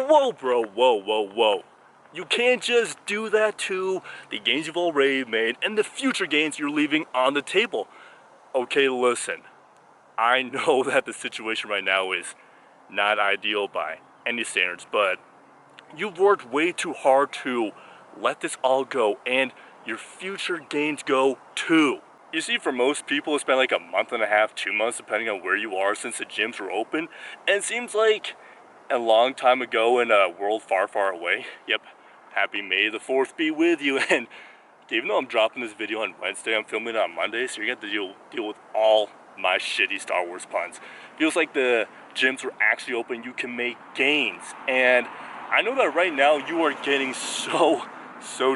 Whoa, bro, whoa. You can't just do that to the gains you've already made and the future gains you're leaving on the table. Okay, listen, I know that the situation right now is not ideal by any standards, but you've worked way too hard to let this all go and your future gains go too. You see, for most people, it's been like a month and a half, 2 months, depending on where you are since the gyms were open, and it seems like a long time ago in a world far, far away. Yep, happy May the 4th be with you, and even though I'm dropping this video on Wednesday, I'm filming it on Monday, so you're going to have to deal with all my shitty Star Wars puns. Feels like the gyms were actually open, you can make gains, and I know that right now you are getting so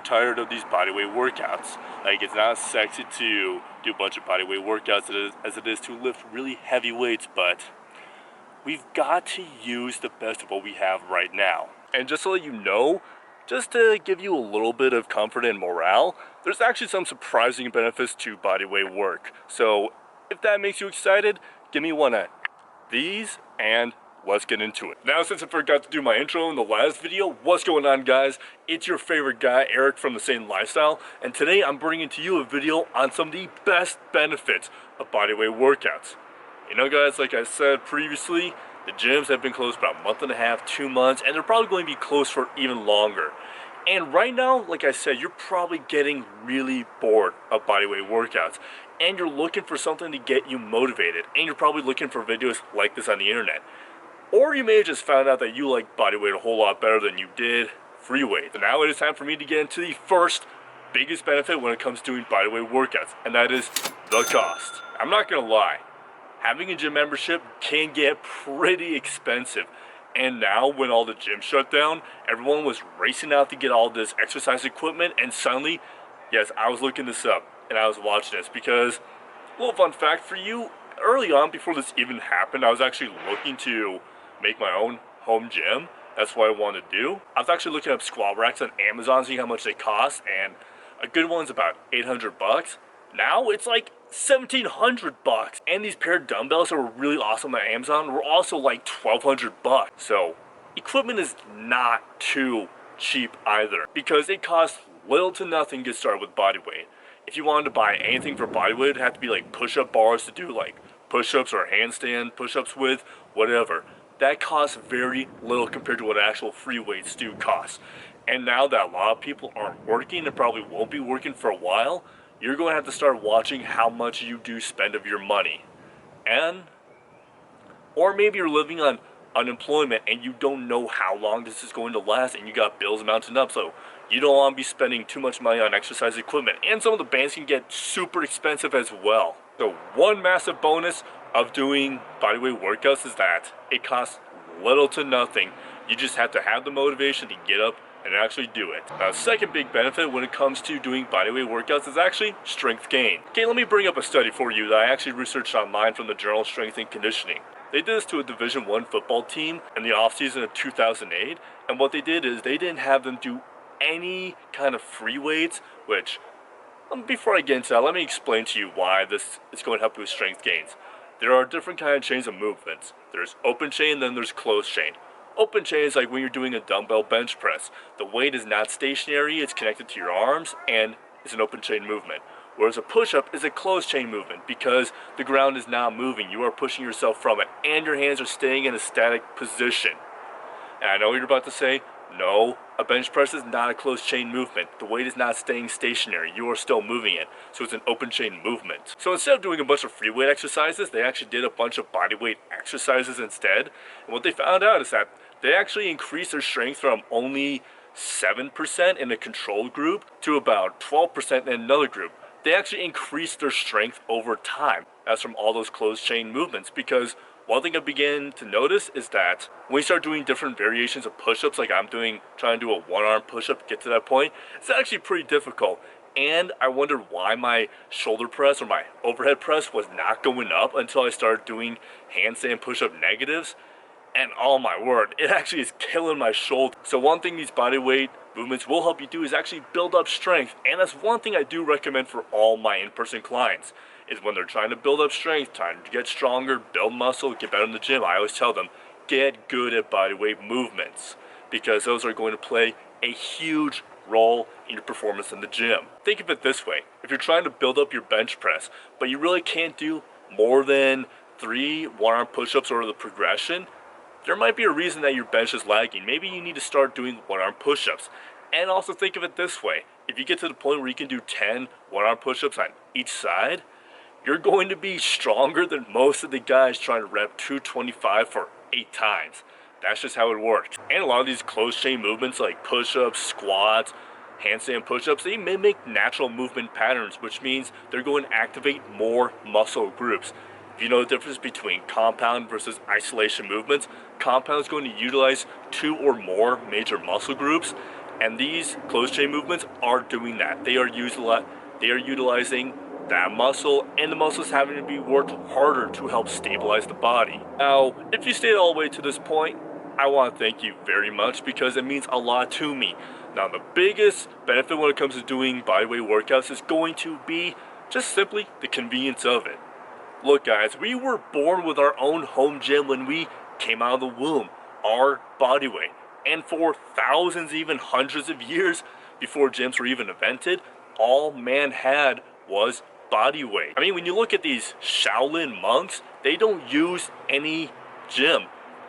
tired of these bodyweight workouts. Like, it's not sexy to do a bunch of bodyweight workouts as it is to lift really heavy weights, but we've got to use the best of what we have right now. And just to let you know, just to give you a little bit of comfort and morale, there's actually some surprising benefits to bodyweight work. So if that makes you excited, give me one of these and let's get into it. Now, since I forgot to do my intro in the last video, what's going on, guys? It's your favorite guy, Eric from the Saiyan Lifestyle, and today I'm bringing to you a video on some of the best benefits of bodyweight workouts. You know, guys, like I said previously, the gyms have been closed for about a month and a half, 2 months, and they're probably going to be closed for even longer. And right now, like I said, you're probably getting really bored of bodyweight workouts, and you're looking for something to get you motivated, and you're probably looking for videos like this on the internet. Or you may have just found out that you like bodyweight a whole lot better than you did free weight. So now it is time for me to get into the first biggest benefit when it comes to doing bodyweight workouts, and that is the cost. I'm not gonna lie, having a gym membership can get pretty expensive. And now when all the gyms shut down, everyone was racing out to get all this exercise equipment, and suddenly, yes, I was looking this up and I was watching this because, a little fun fact for you, early on before this even happened, I was actually looking to make my own home gym. That's what I wanted to do. I was actually looking up squat racks on Amazon, seeing how much they cost, and a good one's about 800 bucks. Now it's like 1,700 bucks. And these pair of dumbbells that were really awesome on Amazon were also like 1,200 bucks. So equipment is not too cheap either, because it costs little to nothing to get started with bodyweight. If you wanted to buy anything for bodyweight, it'd have to be like push-up bars to do like push-ups or handstand push-ups with, whatever. That costs very little compared to what actual free weights do cost. And now that a lot of people aren't working and probably won't be working for a while, you're going to have to start watching how much you do spend of your money. Or maybe you're living on unemployment and you don't know how long this is going to last, and you got bills mounting up, so you don't want to be spending too much money on exercise equipment. And some of the bands can get super expensive as well. So one massive bonus of doing bodyweight workouts is that it costs little to nothing. You just have to have the motivation to get up and actually do it. Now, the second big benefit when it comes to doing bodyweight workouts is actually strength gain. Okay, let me bring up a study for you that I actually researched online from the journal Strength and Conditioning. They did this to a Division I football team in the offseason of 2008, and what they did is they didn't have them do any kind of free weights, which, before I get into that, let me explain to you why this is going to help you with strength gains. There are different kind of chains of movements. There's open chain, then there's closed chain. Open chain is like when you're doing a dumbbell bench press. The weight is not stationary, it's connected to your arms, and it's an open chain movement. Whereas a push-up is a closed chain movement because the ground is not moving. You are pushing yourself from it, and your hands are staying in a static position. And I know what you're about to say, no, a bench press is not a closed chain movement. The weight is not staying stationary. You are still moving it. So it's an open chain movement. So instead of doing a bunch of free weight exercises, they actually did a bunch of bodyweight exercises instead. And what they found out is that they actually increased their strength from only 7% in a control group to about 12% in another group. They actually increased their strength over time. That's from all those closed chain movements, because one thing I began to notice is that when we start doing different variations of push-ups, like I'm doing, trying to do a one-arm push-up to get to that point, it's actually pretty difficult. And I wondered why my shoulder press or my overhead press was not going up until I started doing handstand push-up negatives. And oh my word, it actually is killing my shoulder. So one thing these bodyweight movements will help you do is actually build up strength. And that's one thing I do recommend for all my in-person clients, is when they're trying to build up strength, trying to get stronger, build muscle, get better in the gym, I always tell them, get good at bodyweight movements. because those are going to play a huge role in your performance in the gym. Think of it this way: if you're trying to build up your bench press, but you really can't do more than 3 one-arm push-ups over the progression, there might be a reason that your bench is lagging. Maybe you need to start doing one-arm push-ups. And also think of it this way: if you get to the point where you can do 10 one-arm push-ups on each side, you're going to be stronger than most of the guys trying to rep 225 for 8 times. That's just how it works. And a lot of these closed chain movements like push-ups, squats, handstand push-ups, they mimic natural movement patterns, which means they're going to activate more muscle groups. If you know the difference between compound versus isolation movements, compound is going to utilize 2 or more major muscle groups, and these closed chain movements are doing that. They are utilizing that muscle, and the muscles having to be worked harder to help stabilize the body. Now, if you stayed all the way to this point, I want to thank you very much, because it means a lot to me. Now, the biggest benefit when it comes to doing bodyweight workouts is going to be just simply the convenience of it. Look guys, we were born with our own home gym when we came out of the womb, our Bodyweight. And for thousands, even hundreds of years before gyms were even invented, all man had was bodyweight. I mean, when you look at these Shaolin monks, they don't use any gym,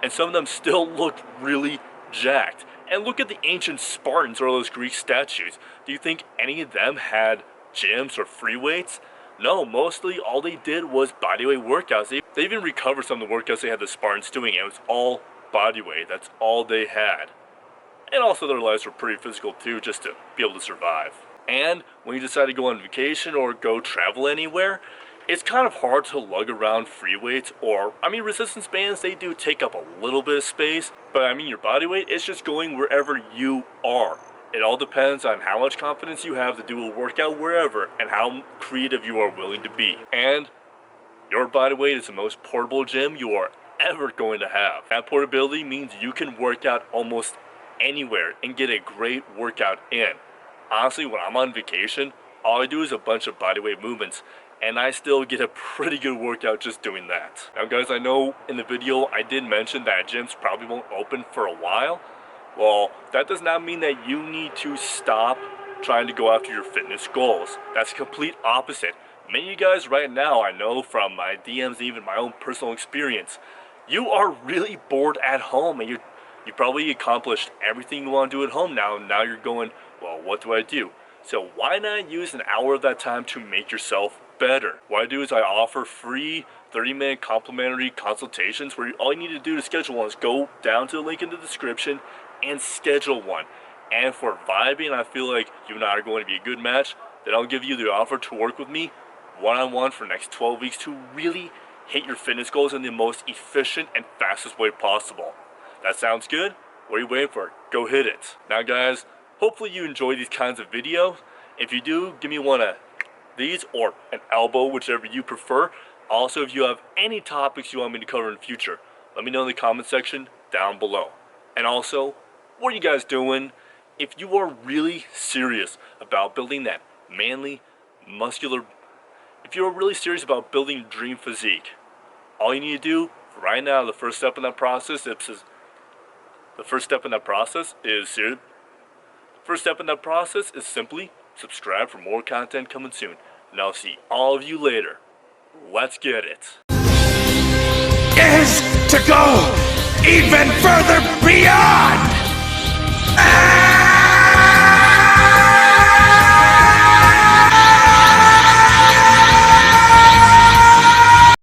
and some of them still look really jacked. And look at the ancient Spartans or those Greek statues. Do you think any of them had gyms or free weights? No, mostly all they did was bodyweight workouts. They even recovered some of the workouts they had the Spartans doing. It was all bodyweight. That's all they had. And also their lives were pretty physical too, just to be able to survive. And when you decide to go on vacation or go travel anywhere, it's kind of hard to lug around free weights, or, I mean, resistance bands, they do take up a little bit of space, but I mean, your body weight is just going wherever you are. It all depends on how much confidence you have to do a workout wherever, and how creative you are willing to be. And your body weight is the most portable gym you are ever going to have. That portability means you can work out almost anywhere and get a great workout in. Honestly, when I'm on vacation, all I do is a bunch of bodyweight movements, and I still get a pretty good workout just doing that. Now guys, I know in the video I did mention that gyms probably won't open for a while. Well, that does not mean that you need to stop trying to go after your fitness goals. That's the complete opposite. Many of you guys right now, I know from my DMs, even my own personal experience, you are really bored at home, and you probably accomplished everything you want to do at home now, and now you're going, well, what do I do? So why not use an hour of that time to make yourself better? What I do is I offer free 30-minute complimentary consultations where all you need to do to schedule one is go down to the link in the description and schedule one. And for vibing, I feel like you and I are going to be a good match, then I'll give you the offer to work with me one-on-one for the next 12 weeks to really hit your fitness goals in the most efficient and fastest way possible. That sounds good? What are you waiting for? Go hit it. Now guys, hopefully you enjoy these kinds of videos. If you do, give me one of these or an elbow, whichever you prefer. Also, if you have any topics you want me to cover in the future, let me know in the comment section down below. And also, what are you guys doing? If you are really serious about building that manly, muscular, if you're really serious about building dream physique, all you need to do right now, the first step in that process is simply subscribe for more content coming soon. And I'll see all of you later. Let's get it. Is to go even further beyond!